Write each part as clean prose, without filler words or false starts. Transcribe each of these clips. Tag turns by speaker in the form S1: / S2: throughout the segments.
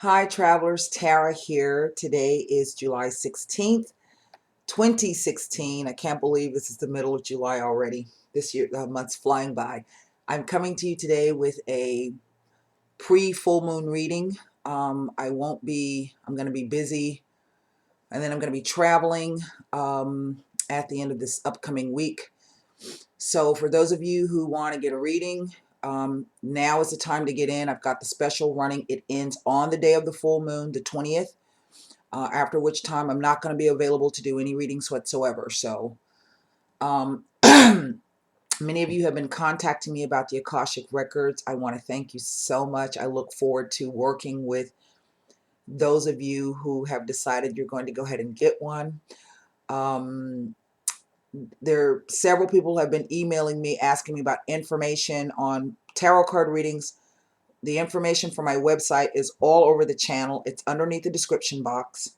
S1: Hi travelers, Tara here. Today is July 16th, 2016. I can't believe this is the middle of July already. This year, the month's flying by. I'm coming to you today with a pre-full moon reading. I'm going to be busy, and then I'm going to be traveling at the end of this upcoming week. So for those of you who want to get a reading, now is the time to get in. I've got the special running. It ends on the day of the full moon, the 20th. After which time I'm not going to be available to do any readings whatsoever. So many of you have been contacting me about the Akashic Records. I want to thank you so much. I look forward to working with those of you who have decided you're going to go ahead and get one. Several people have been emailing me asking me about information on tarot card readings. The information for my website is all over the channel. It's underneath the description box.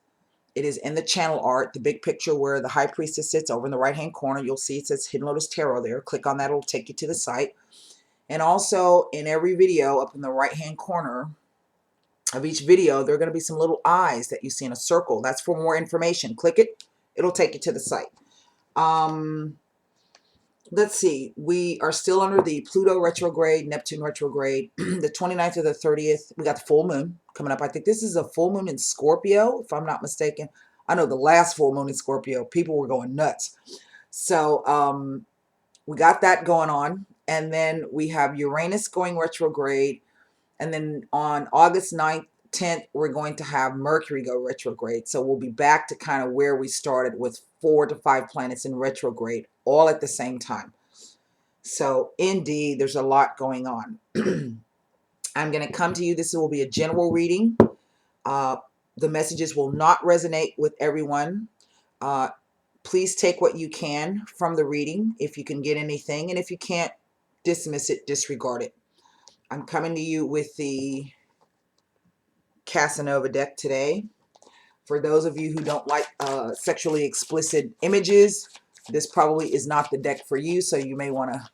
S1: It is in the channel art, the big picture where the High Priestess sits over in the right-hand corner. You'll see it says Hidden Lotus Tarot there. Click on that. It'll take you to the site. And also, in every video up in the right-hand corner of each video, there are going to be some little eyes that you see in a circle. That's for more information. Click it. It'll take you to the site. Let's see. We are still under the Pluto retrograde, Neptune retrograde. The 29th to the 30th, we got the full moon coming up. I think this is a full moon in Scorpio, if I'm not mistaken. I know the last full moon in Scorpio, people were going nuts. So we got that going on. And then we have Uranus going retrograde. And then on August 9th, 10th, we're going to have Mercury go retrograde. So we'll be back to kind of where we started with 4 to 5 planets in retrograde all at the same time. So indeed, there's a lot going on. I'm going to come to you. This will be a general reading. The messages will not resonate with everyone. Please take what you can from the reading if you can get anything. And if you can't, dismiss it, disregard it. I'm coming to you with the Casanova deck today. For those of you who don't like sexually explicit images, this probably is not the deck for you, so you may want to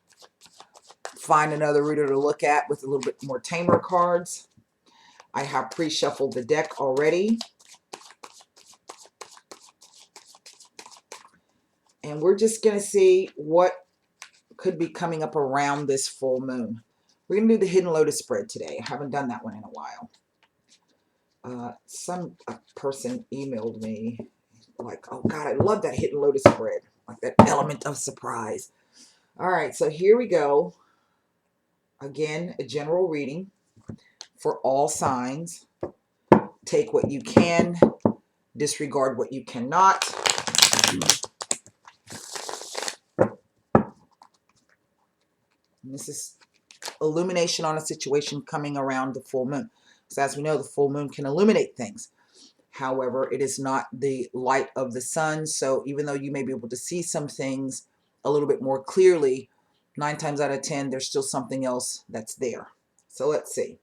S1: find another reader to look at with a little bit more tamer cards. I have pre-shuffled the deck already. And we're just going to see what could be coming up around this full moon. We're going to do the Hidden Lotus spread today. I haven't done that one in a while. Some person emailed me like, oh God, I love that Hidden Lotus spread. Like that element of surprise. All right, so here we go. Again, a general reading for all signs. Take what you can, disregard what you cannot. And this is illumination on a situation coming around the full moon. So as we know, the full moon can illuminate things. However, it is not the light of the sun. So even though you may be able to see some things a little bit more clearly, 9 times out of 10, there's still something else that's there. So let's see.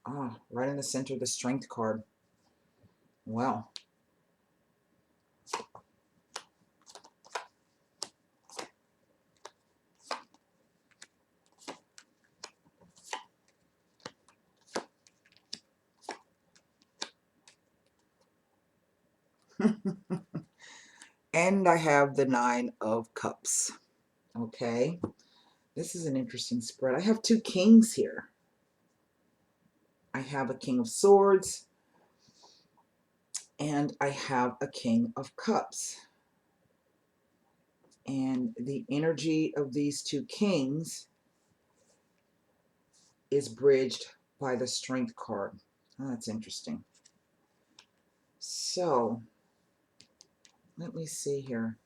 S1: Ah, right in the center of the Strength card. Wow. And I have the 9 of Cups. Okay. This is an interesting spread. I have 2 kings here. I have a King of Swords and I have a King of Cups. And the energy of these 2 kings is bridged by the Strength card. Oh, that's interesting. So, let me see here.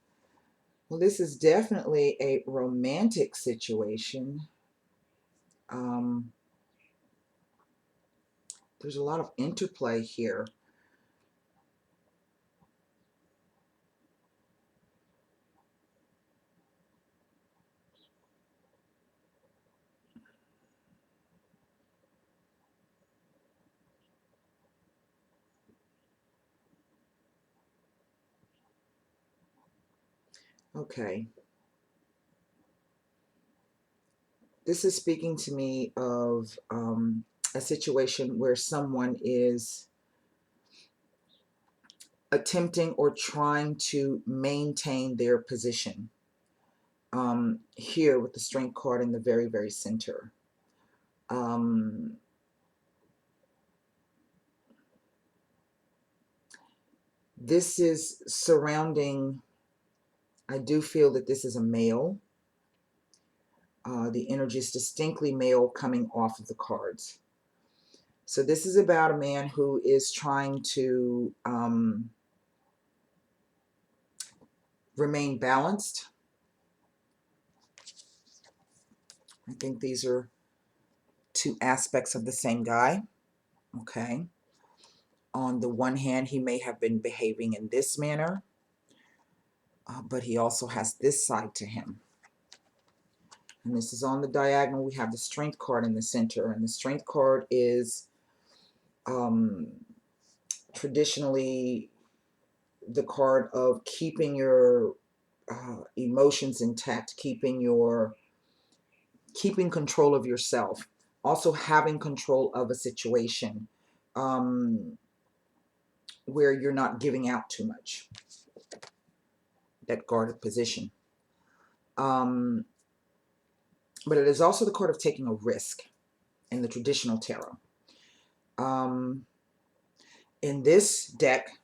S1: Well, this is definitely a romantic situation. There's a lot of interplay here. Okay. This is speaking to me of a situation where someone is attempting or trying to maintain their position. Here with the Strength card in the very, very center. This is surrounding, I do feel that this is a male. The energy is distinctly male coming off of the cards. So this is about a man who is trying to remain balanced. I think these are two aspects of the same guy. Okay. On the one hand, he may have been behaving in this manner, but he also has this side to him. And this is on the diagonal. We have the Strength card in the center, and the Strength card is traditionally the card of keeping your emotions intact, keeping control of yourself, also having control of a situation where you're not giving out too much. That guarded position. But it is also the card of taking a risk in the traditional tarot. In this deck,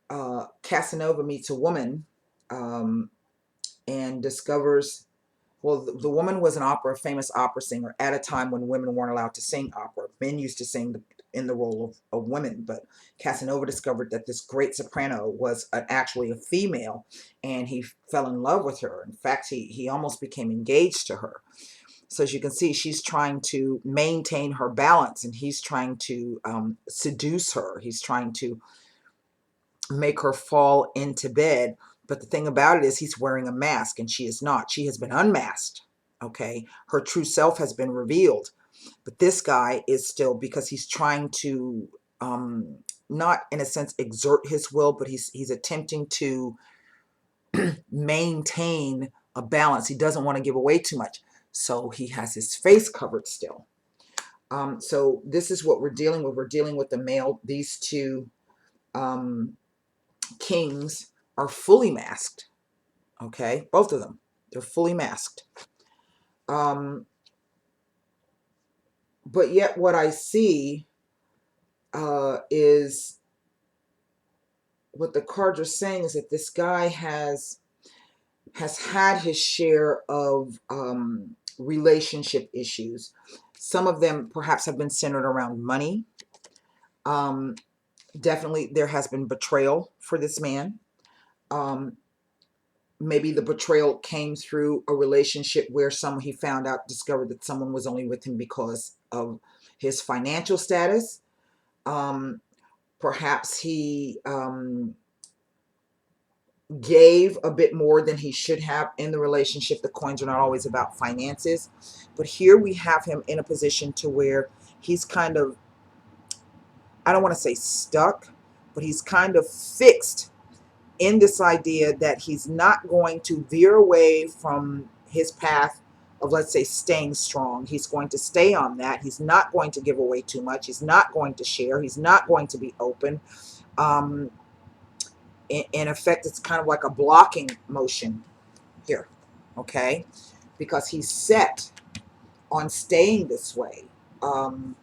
S1: Casanova meets a woman and discovers, well, the woman was a famous opera singer at a time when women weren't allowed to sing opera. Men used to sing in the role of women, but Casanova discovered that this great soprano was actually a female, and he fell in love with her. In fact, he almost became engaged to her. So as you can see, she's trying to maintain her balance, and he's trying to seduce her. He's trying to make her fall into bed. But the thing about it is he's wearing a mask, and she is not. She has been unmasked. Okay. Her true self has been revealed. But this guy is still, because he's trying to not in a sense exert his will, but he's attempting to maintain a balance. He doesn't want to give away too much. So he has his face covered still. So this is what we're dealing with. We're dealing with the male. These two kings are fully masked. Okay, both of them. They're fully masked. But yet what I see is, what the cards are saying is that this guy has had his share of relationship issues. Some of them perhaps have been centered around money. Definitely there has been betrayal for this man. Maybe the betrayal came through a relationship where he discovered that someone was only with him because of his financial status. Perhaps he gave a bit more than he should have in the relationship. The coins are not always about finances, but here we have him in a position to where he's kind of, I don't want to say stuck, but he's kind of fixed in this idea that he's not going to veer away from his path of, let's say, staying strong. He's going to stay on that. He's not going to give away too much. He's not going to share. He's not going to be open. In effect, it's kind of like a blocking motion here, okay? Because he's set on staying this way. But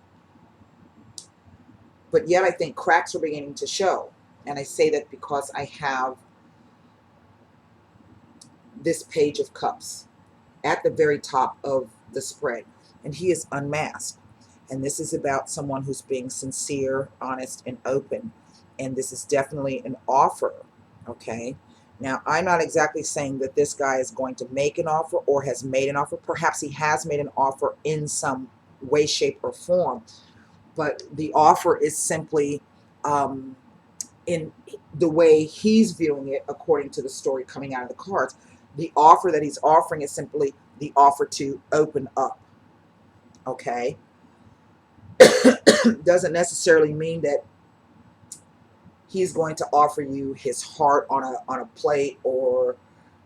S1: yet I think cracks are beginning to show. And I say that because I have this Page of Cups at the very top of the spread. And he is unmasked. And this is about someone who's being sincere, honest, and open. And this is definitely an offer, okay? Now, I'm not exactly saying that this guy is going to make an offer or has made an offer. Perhaps he has made an offer in some way, shape, or form. But the offer is simply in the way he's viewing it, according to the story coming out of the cards. The offer that he's offering is simply the offer to open up, okay? Doesn't necessarily mean that he's going to offer you his heart on a plate, or,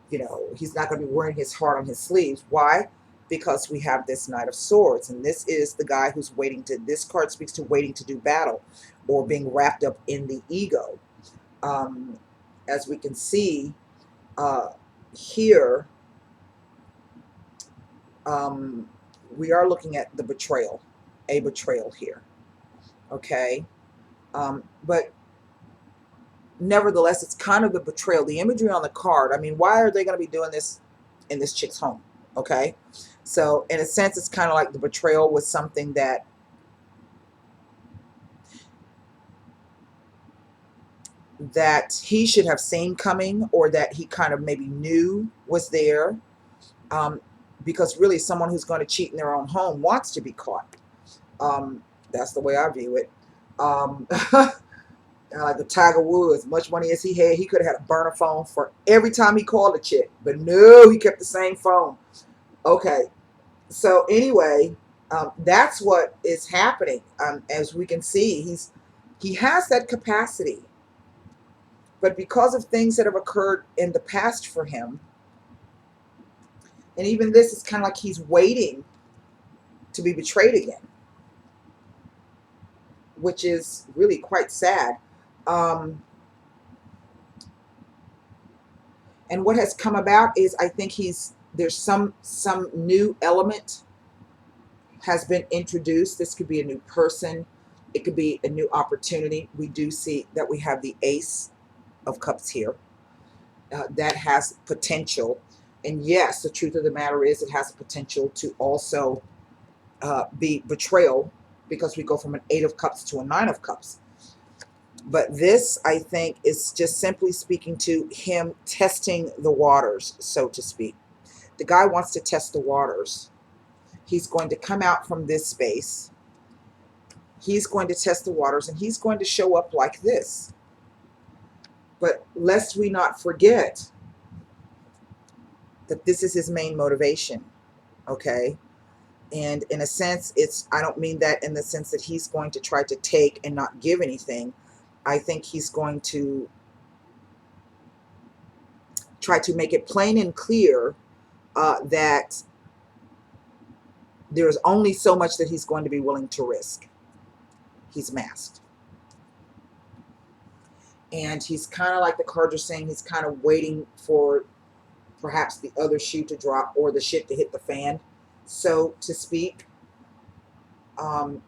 S1: you know, he's not going to be wearing his heart on his sleeves. Why? because we have this Knight of Swords, and this is the guy who's waiting to, this card speaks to waiting to do battle or being wrapped up in the ego. As we can see here, we are looking at the betrayal, a betrayal here, okay? But nevertheless, it's kind of the betrayal, the imagery on the card. I mean, why are they going to be doing this in this chick's home? Okay, so in a sense, it's kind of like the betrayal was something that he should have seen coming, or that he kind of maybe knew was there, because really someone who's going to cheat in their own home wants to be caught. That's the way I view it. Like the Tiger Woods, much money as he had, he could have had a burner phone for every time he called a chick, but no, he kept the same phone. Okay, so anyway, that's what is happening. As we can see, he has that capacity, but because of things that have occurred in the past for him, and even this is kind of like he's waiting to be betrayed again, which is really quite sad. And what has come about is, I think there's some new element has been introduced. This could be a new person. It could be a new opportunity. We do see that we have the Ace of Cups here. That has potential. And yes, the truth of the matter is it has the potential to also be betrayal, because we go from an 8 of Cups to a 9 of Cups. But this, I think, is just simply speaking to him testing the waters, so to speak. The guy wants to test the waters. He's going to come out from this space. He's going to test the waters, and he's going to show up like this. But lest we not forget that this is his main motivation, okay? And in a sense, I don't mean that in the sense that he's going to try to take and not give anything. I think he's going to try to make it plain and clear that there's only so much that he's going to be willing to risk. He's masked. And he's kind of like the cards are saying, he's kind of waiting for perhaps the other shoe to drop, or the shit to hit the fan, so to speak. Now,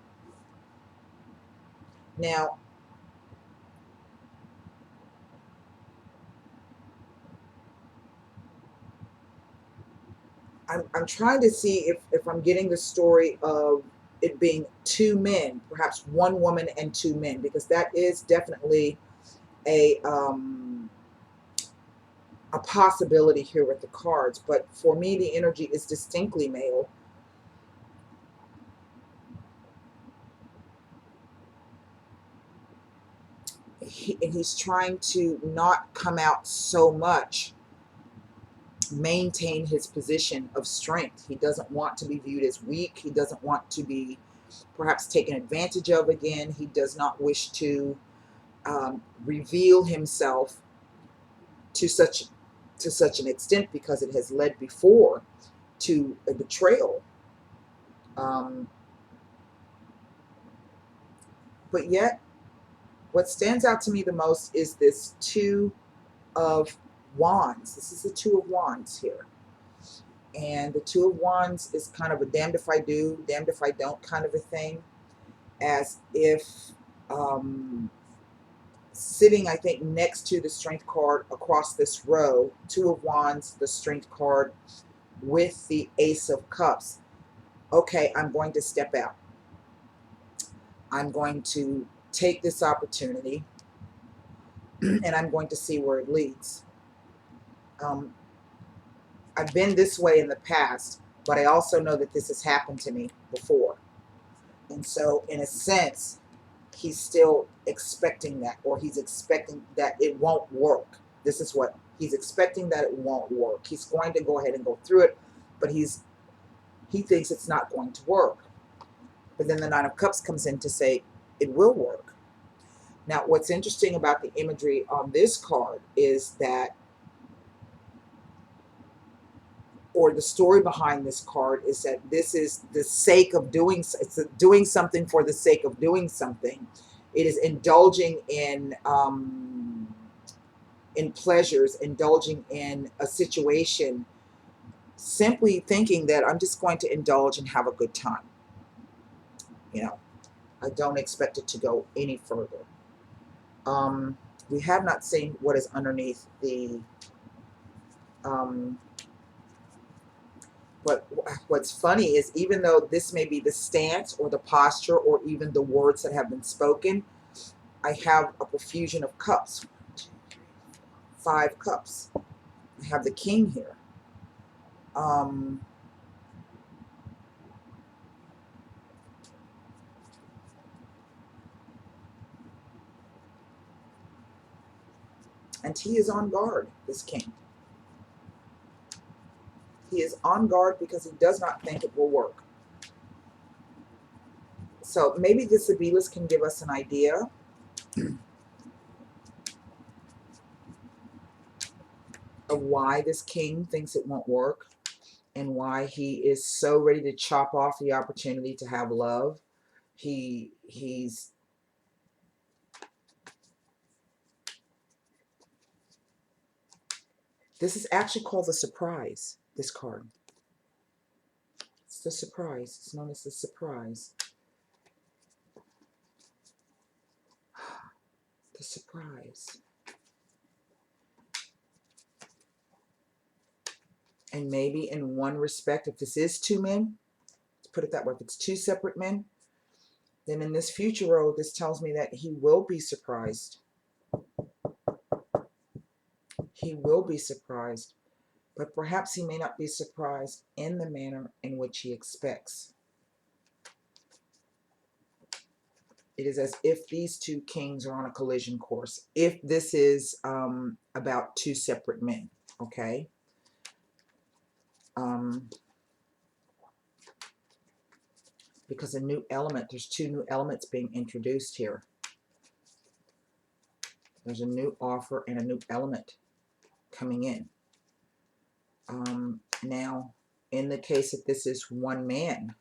S1: I'm trying to see if I'm getting the story of it being 2 men, perhaps 1 woman and 2 men, because that is definitely a possibility here with the cards. But for me, the energy is distinctly male. And he's trying to not come out so much, maintain his position of strength. He doesn't want to be viewed as weak. He doesn't want to be perhaps taken advantage of again. He does not wish to reveal himself to such an extent, because it has led before to a betrayal. But yet, what stands out to me the most is this 2 of Wands. This is the 2 of Wands here. And the 2 of Wands is kind of a damned if I do, damned if I don't kind of a thing. As if sitting, I think, next to the Strength card across this row, 2 of Wands, the Strength card, with the Ace of Cups. Okay, I'm going to step out. I'm going to take this opportunity, and I'm going to see where it leads. I've been this way in the past, but I also know that this has happened to me before. And so, in a sense, he's still expecting that, or he's expecting that it won't work. This is what he's expecting, that it won't work. He's going to go ahead and go through it, but he thinks it's not going to work. But then the 9 of Cups comes in to say it will work. Now, what's interesting about the imagery on this card is that, or the story behind this card is that this is the sake of doing, it's doing something for the sake of doing something. It is indulging in pleasures, indulging in a situation, simply thinking that I'm just going to indulge and have a good time. You know, I don't expect it to go any further. We have not seen what is underneath the, but what's funny is, even though this may be the stance or the posture or even the words that have been spoken, I have a profusion of cups. 5 cups. I have the king here. And he is on guard, this king. He is on guard because he does not think it will work. So maybe the Sibilas can give us an idea of why this king thinks it won't work, and why he is so ready to chop off the opportunity to have love. He's this is actually called the surprise, this card. It's the surprise. It's known as the surprise. The surprise. And maybe in one respect, if this is 2 men, let's put it that way, if it's 2 separate men, then in this future road, this tells me that he will be surprised. He will be surprised. But perhaps he may not be surprised in the manner in which he expects. It is as if these 2 kings are on a collision course. If this is about 2 separate men, okay? Because a new element, there's 2 new elements being introduced here. There's a new offer and a new element coming in. Now, in the case that this is 1 man,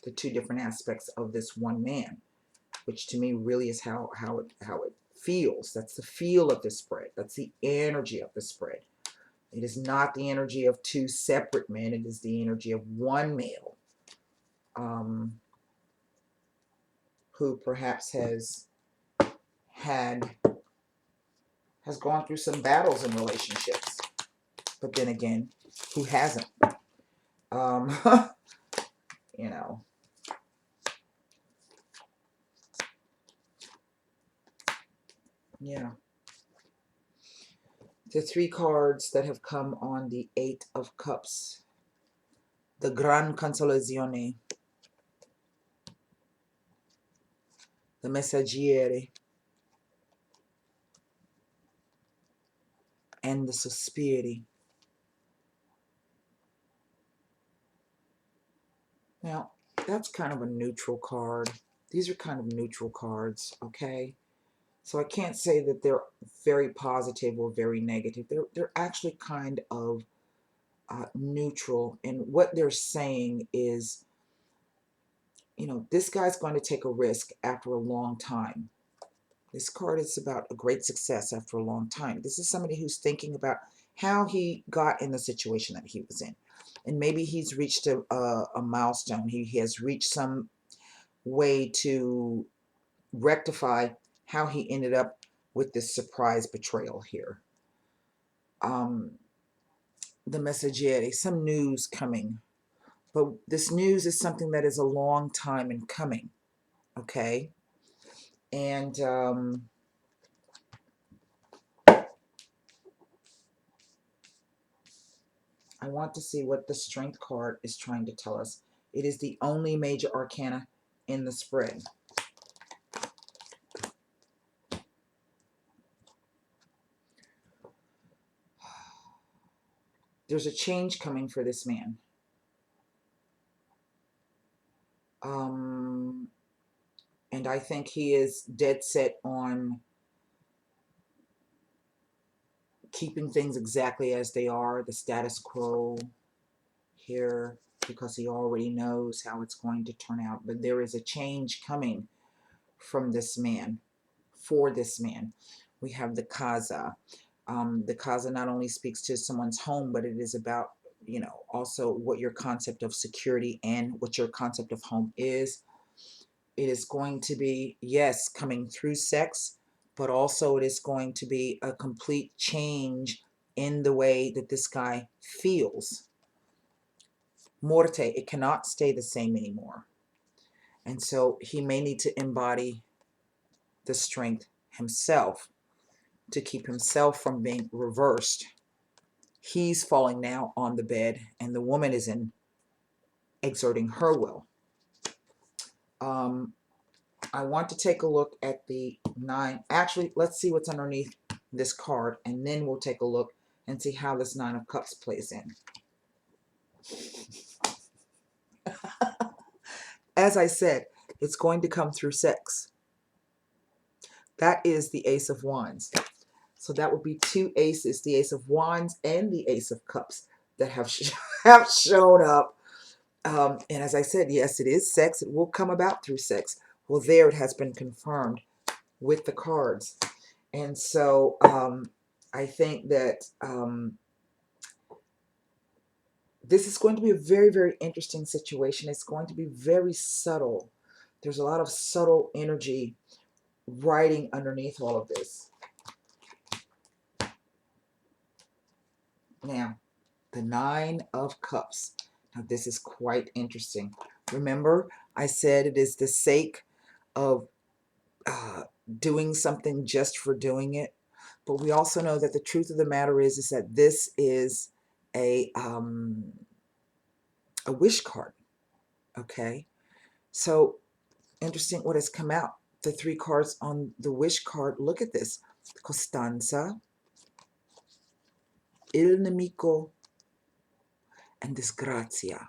S1: the 2 different aspects of this 1 man, which to me really is how it feels. That's the feel of the spread. That's the energy of the spread. It is not the energy of 2 separate men. It is the energy of 1 male, who perhaps has gone through some battles in relationships, but then again, who hasn't? You know. Yeah. The 3 cards that have come on the 8 of Cups. The Gran Consolazione. The Messagiere. And the Sospiri. Now, that's kind of a neutral card. These are kind of neutral cards, okay? So I can't say that they're very positive or very negative. They're actually kind of neutral. And what they're saying is, you know, this guy's going to take a risk after a long time. This card is about a great success after a long time. This is somebody who's thinking about how he got in the situation that he was in. And maybe he's reached a milestone. He has reached some way to rectify how he ended up with this surprise betrayal here. The Messagiere, some news coming. But this news is something that is a long time in coming. Okay? And I want to see what the Strength card is trying to tell us. It is the only major arcana in the spread. There's a change coming for this man. And I think he is dead set on keeping things exactly as they are, the status quo here, because he already knows how it's going to turn out. But there is a change coming from this man, for this man. We have the Kaza. The Kaza not only speaks to someone's home, but it is about, you know, also what your concept of security and what your concept of home is. It is going to be, yes, coming through sex, but also it is going to be a complete change in the way that this guy feels. Morte, it cannot stay the same anymore. And so he may need to embody the strength himself to keep himself from being reversed. He's falling now on the bed, and the woman is in exerting her will. I want to take a look at the 9. Actually, let's see what's underneath this card, and then we'll take a look and see how this 9 of Cups plays in. As I said, it's going to come through sex. That is the Ace of Wands. So that would be 2 aces, the Ace of Wands and the Ace of Cups that have shown up. And as I said, yes, it is sex. It will come about through sex. Well, there it has been confirmed with the cards. And so I think that this is going to be a very, very interesting situation. It's going to be very subtle. There's a lot of subtle energy riding underneath all of this. Now, the 9 of Cups. Now, this is quite interesting. Remember, I said it is the sake of doing something just for doing it. But we also know that the truth of the matter is that this is a wish card. Okay, so interesting what has come out. The 3 cards on the wish card. Look at this: Costanza, Il Nemico, and Disgrazia.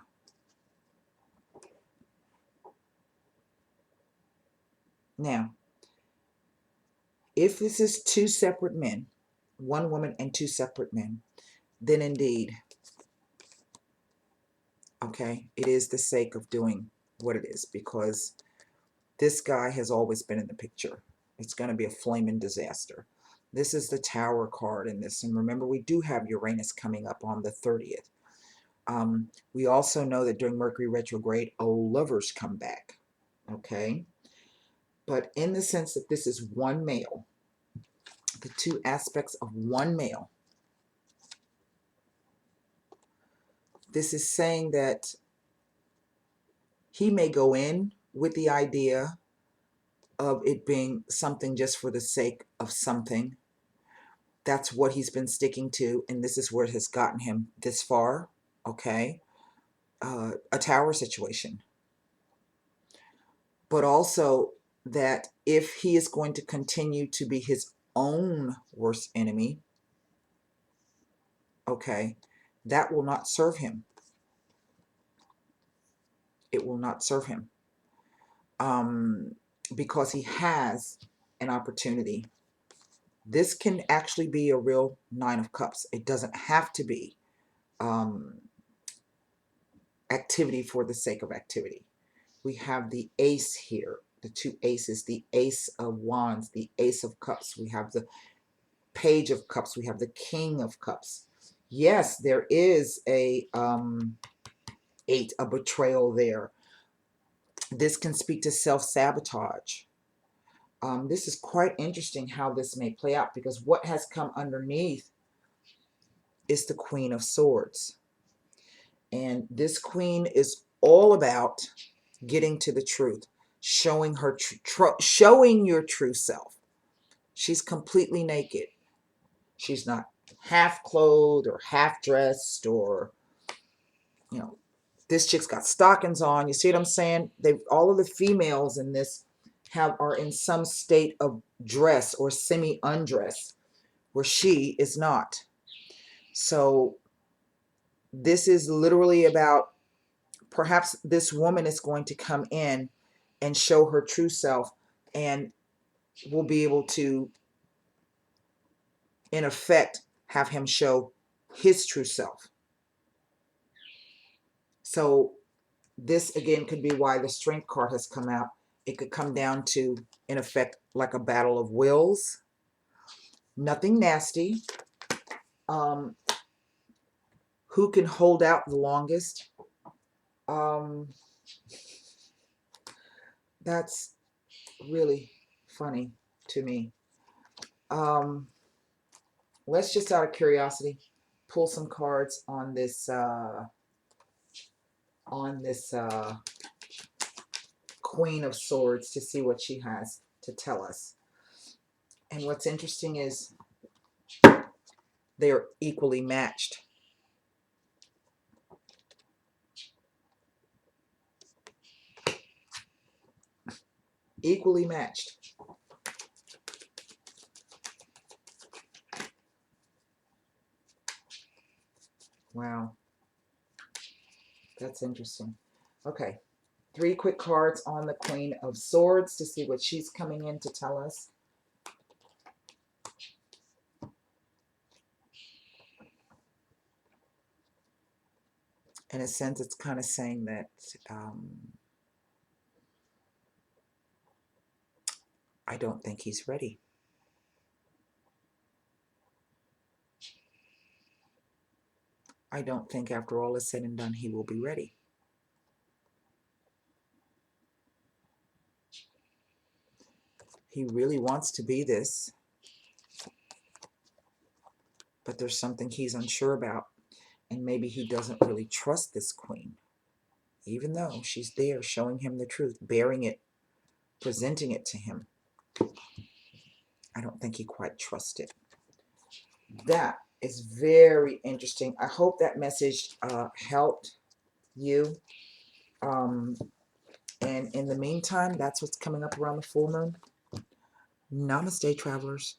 S1: Now, if this is 2 separate men, 1 woman and 2 separate men, then indeed, okay, it is the sake of doing what it is, because this guy has always been in the picture. It's going to be a flaming disaster. This is the Tower card in this. And remember, we do have Uranus coming up on the 30th. We also know that during Mercury retrograde, lovers come back. Okay? But in the sense that this is one male, the 2 aspects of one male, this is saying that he may go in with the idea of it being something just for the sake of something. That's what he's been sticking to, and this is where it has gotten him this far. Okay, a Tower situation. But also that if he is going to continue to be his own worst enemy, okay, that will not serve him. It will not serve him. Because he has an opportunity. This can actually be a real 9 of Cups. It doesn't have to be activity for the sake of activity. We have the Ace here, the 2 aces, the Ace of Wands, the Ace of Cups. We have the Page of Cups. We have the King of Cups. Yes, there is a 8, a betrayal there. This can speak to self-sabotage. This is quite interesting how this may play out, because what has come underneath is the Queen of Swords. And this queen is all about getting to the truth, showing her showing your true self. She's completely naked. She's not half clothed or half dressed, or, you know, this chick's got stockings on. You see what I'm saying? All of the females in this are in some state of dress or semi-undress, where she is not. So this is literally about, perhaps this woman is going to come in and show her true self, and will be able to, in effect, have him show his true self. So this again could be why the Strength card has come out. It could come down to, in effect, like a battle of wills. Nothing nasty. Who can hold out the longest? That's really funny to me. Let's just, out of curiosity, pull some cards on this Queen of Swords to see what she has to tell us. And what's interesting is they're equally matched. Equally matched. Wow. That's interesting. Okay. 3 quick cards on the Queen of Swords to see what she's coming in to tell us. In a sense, it's kind of saying that I don't think he's ready. I don't think after all is said and done, he will be ready. He really wants to be this, but there's something he's unsure about, and maybe he doesn't really trust this queen, even though she's there showing him the truth, bearing it, presenting it to him. I don't think he quite trusts it. That is very interesting. I hope that message helped you. And in the meantime, that's what's coming up around the full moon. Namaste, travelers.